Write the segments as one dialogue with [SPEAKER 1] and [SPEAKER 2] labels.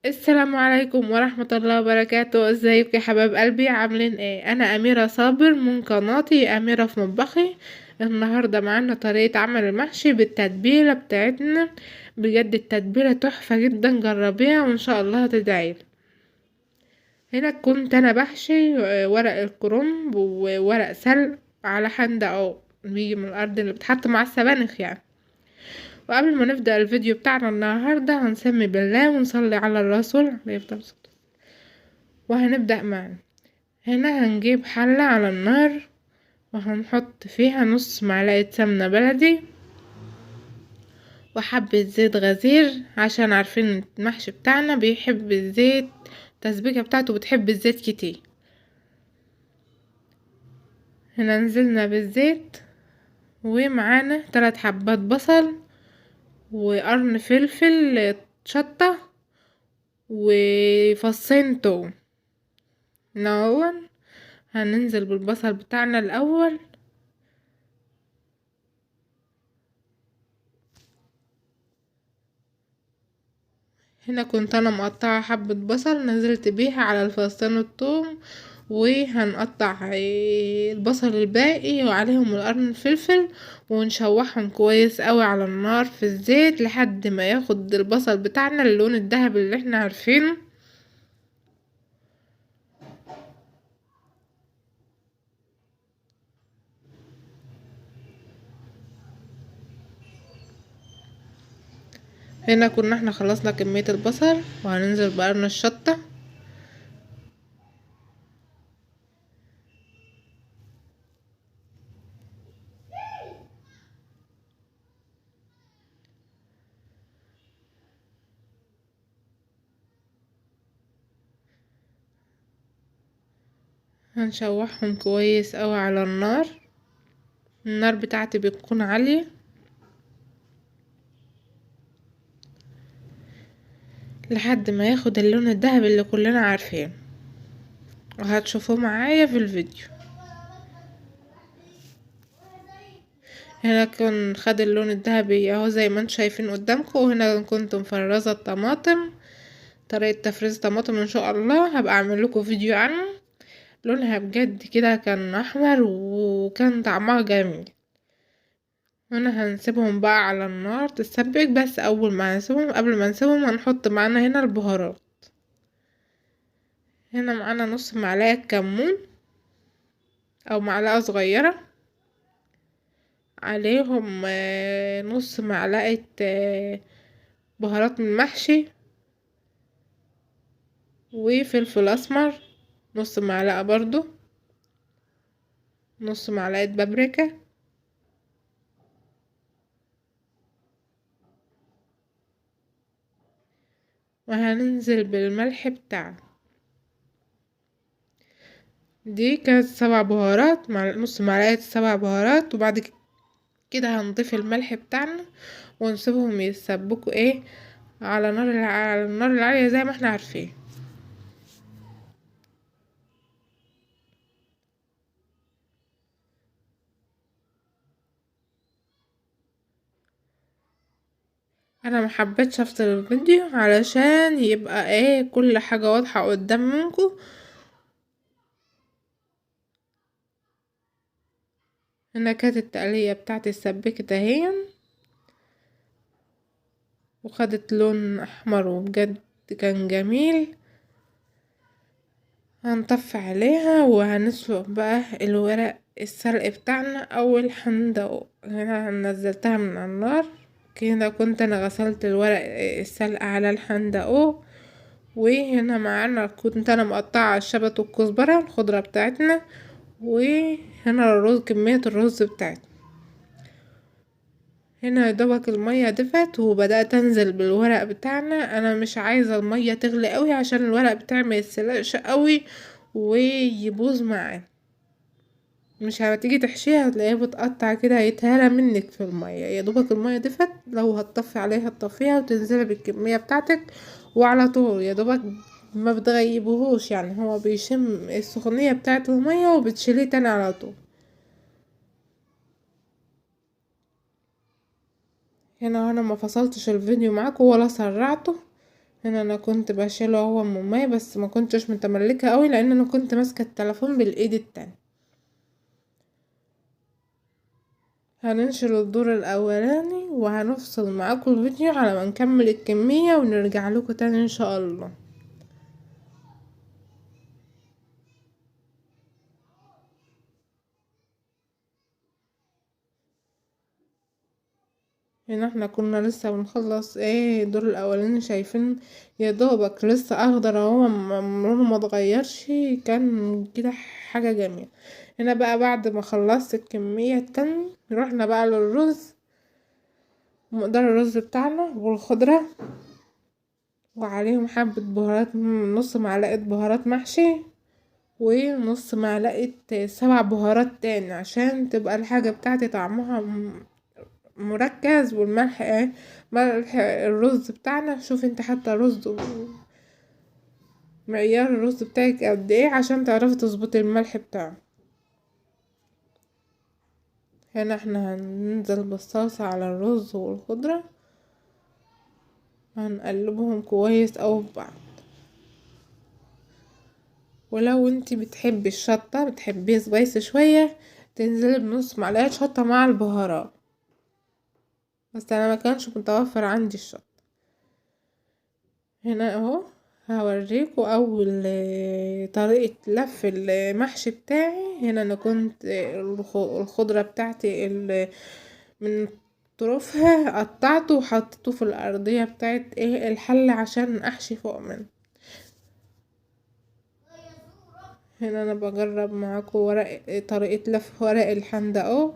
[SPEAKER 1] السلام عليكم ورحمة الله وبركاته. ازيكم يا حباب قلبي؟ عاملين ايه؟ انا اميرة صابر من قناتي اميرة في مطبخي. النهاردة معانا طريقة عمل المحشي بالتتبيلة بتاعتنا. بجد التتبيلة تحفة جدا، جربيها وان شاء الله هتدعيلي. هنا كنت انا بحشي ورق الكرنب وورق سلق على حندق او بيجي من الارض اللي بتحط مع السبانخ يعني. وقبل ما نبدأ الفيديو بتاعنا النهاردة هنسمي بالله ونصلي على الرسول عليه الصلاة والسلام. وهنبدأ معنا. هنا هنجيب حلة على النار وهنحط فيها نص معلقة سمنة بلدي وحبة زيت غزير، عشان عارفين المحشي بتاعنا بيحب الزيت، التسبيكة بتاعته بتحب الزيت كتير. هنا نزلنا بالزيت ومعانا 3 حبات بصل وقرن فلفل شطة وفصين توم. نون هننزل بالبصل بتاعنا الأول. هنا كنت انا مقطعه حبه بصل نزلت بيها على الفصين الثوم، وهنقطع البصل الباقي وعليهم القرن الفلفل ونشوحهم كويس قوي على النار في الزيت لحد ما ياخد البصل بتاعنا اللون الذهبي اللي احنا عارفينه. هنا كنا احنا خلصنا كمية البصل وهننزل بقرن الشطة. هنشوحهم كويس قوي على النار بتاعتي بتكون عالية لحد ما ياخد اللون الذهبي اللي كلنا عارفينه، وهتشوفوه معايا في الفيديو. هنا كان خد اللون الذهبي اهو زي ما انتم شايفين قدامكم. وهنا كنت مفرزه الطماطم، طريقه تفريز الطماطم ان شاء الله هبقى اعمل لكم فيديو عنه. لونها بجد كده كان احمر وكان طعمها جميل. هنا هنسيبهم بقى على النار تتسبك، بس اول ما هنسيبهم قبل ما نسيبهم هنحط معانا هنا البهارات. هنا معانا نص معلقه كمون او معلقه صغيره، عليهم نص معلقه بهارات من المحشي وفلفل اسمر نص معلقة برضو، نص معلقة بابريكا، وهننزل بالملح بتاعنا. دي كانت 7 بهارات مع نص معلقة 7 بهارات. وبعد كده هنضيف الملح بتاعنا ونسيبهم يتسبكوا على على النار العالية زي ما احنا عارفين. انا محبتش افصل الفيديو علشان يبقى كل حاجة واضحة قدامكم. هنا كانت التقلية بتاعتي اتسبكت اهي وخدت لون احمر وبجد كان جميل. هنطفي عليها وهنسلق بقى الورق السلق بتاعنا او الحندق. هنا نزلتها من على النار كده، كنت انا غسلت الورق السلق على الحندق. وهنا معانا كنت انا مقطعه الشبت والكزبره الخضره بتاعتنا. وهنا الرز، كميه الرز بتاعتنا. هنا يا دوبك المية دفت وبدأت انزل بالورق بتاعنا. انا مش عايزة المية تغلي قوي عشان الورق بتاعي ما يتسلقش قوي ويبوظ معاه. مش هتيجي تحشيها هتلاقيها بتقطع كده هيتهرى منك في المية. يا دوبك المية دفت، لو هتطفي عليها تطفيها وتنزلي بالكمية بتاعتك وعلى طول يا دوبك ما بتغيبهوش، يعني هو بيشم السخونية بتاعت المية وبتشيليه تاني على طول. هنا انا ما فصلتش الفيديو معاكم ولا سرعته هنا انا كنت بشيله هو من مية، بس ما كنتش متملكة قوي لان انا كنت ماسكة التليفون بالايد التانية. هننشر الدور الاولاني وهنفصل معاكم الفيديو على ما نكمل الكمية ونرجع لكم تاني ان شاء الله. هنا احنا كنا لسه بنخلص الدور الاولاني، شايفين يا دوبك لسه اخضر اهو، لونه ما اتغيرش، كان كده حاجة جميلة. هنا بقى بعد ما خلصت الكمية التانية رحنا بقى للرز، مقدار الرز بتاعنا والخضرة، وعليهم حبة بهارات، نص معلقة بهارات محشي ونص معلقة 7 بهارات تاني عشان تبقى الحاجة بتاعتي طعمها مركز. والملح ملح الرز بتاعنا، شوف انت حتى رز معيار الرز بتاعك قد ايه عشان تعرفي تظبطي الملح بتاعه. هنا احنا هننزل بالصلصة على الرز والخضرة، هنقلبهم كويس اوي ببعض. ولو انتي بتحبي الشطة بتحبيه سبايسي شوية تنزلي بنص معلقة شطة مع البهارات، بس انا ما كانش متوفر عندي الشطة. هنا اهو هوريكم اول طريقة لف المحشي بتاعي. هنا انا كنت الخضرة بتاعتي من طرفها قطعته وحطيته في الارضية بتاعت الحلة عشان احشي فوق منه. هنا انا بجرب معاكم طريقة لف ورق الحندق او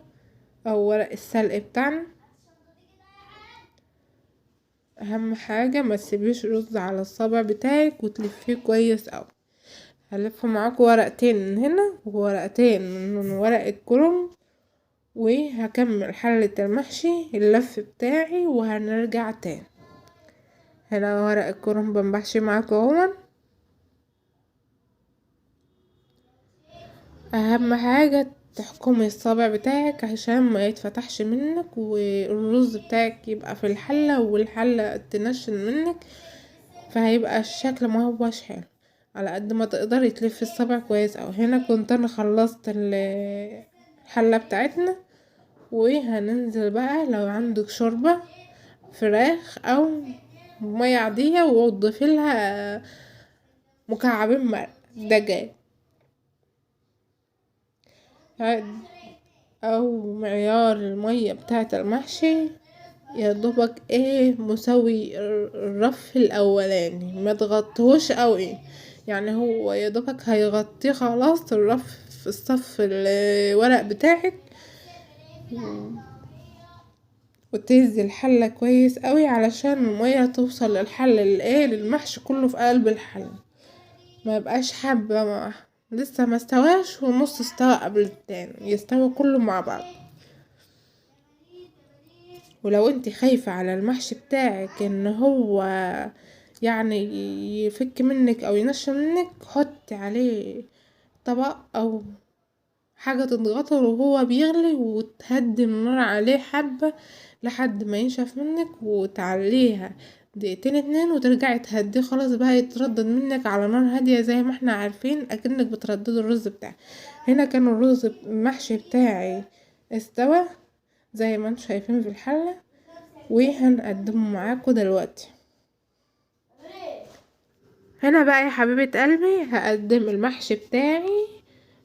[SPEAKER 1] ورق السلق بتاعنا. اهم حاجة ما تسيبيش رز على الصابع بتاعك وتلفيه كويس اوي. هلف معاكم ورقتين من هنا وورقتين من ورق الكرنب، وهكمل حلة المحشي اللف بتاعي وهنرجع تاني. هنا ورق الكرنب بحشي معاكم اهو. اهم حاجة تحكمي الصابع بتاعك عشان ما يتفتحش منك والرز بتاعك يبقى في الحلة والحلة تنشن منك، فهيبقى الشكل ما هوش حلو. على قد ما تقدري تلفي الصابع كويس اوي. هنا كنت انا خلصت الحلة بتاعتنا، وهننزل بقى لو عندك شوربة فراخ او مية عادية وتضيفي لها مكعبين مرق دجاج او معيار المية بتاعة المحشي يا دوبك مسوي الرف الاولاني، ما تغطيهوش قوي، يعني هو يا دوبك هيغطيه خلاص الرف في الصف الورق بتاعك. وتهزي الحلة كويس قوي علشان المية توصل للحلة للمحشي كله في قلب الحلة، ما يبقاش حبة لسه ما استواش ونص استوى قبل التاني، يستوى كله مع بعض. ولو انت خايفة على المحشي بتاعك ان هو يعني يفك منك او ينشف منك، حطي عليه طبق او حاجة تضغطه وهو بيغلي وتهدي النار عليه حبة لحد ما ينشف منك، وتعليها دقيقتين 2 وترجعي تهديه. خلاص بقى يتردد منك على نار هادية زي ما احنا عارفين اكنك بتردد الرز بتاعي. هنا كان الرز المحشي بتاعي استوى زي ما انتم شايفين في الحلة، وهنقدمه معاكم دلوقتي. هنا بقى يا حبيبة قلبي هقدم المحشي بتاعي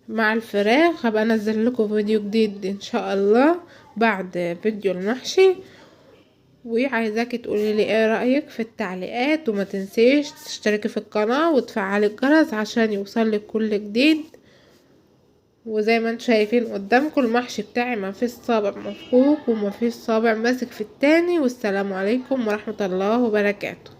[SPEAKER 1] مع الفراخ. هبقى انزل لكم فيديو جديد ان شاء الله بعد فيديو المحشي، وعايزاكي تقولي لي ايه رأيك في التعليقات، وما تنسيش تشتركي في القناة وتفعلي الجرس عشان يوصلك كل جديد. وزي ما انتم شايفين قدامكم المحشي بتاعي ما فيش صابع مفكوك وما فيش صابع ماسك في التاني. والسلام عليكم ورحمة الله وبركاته.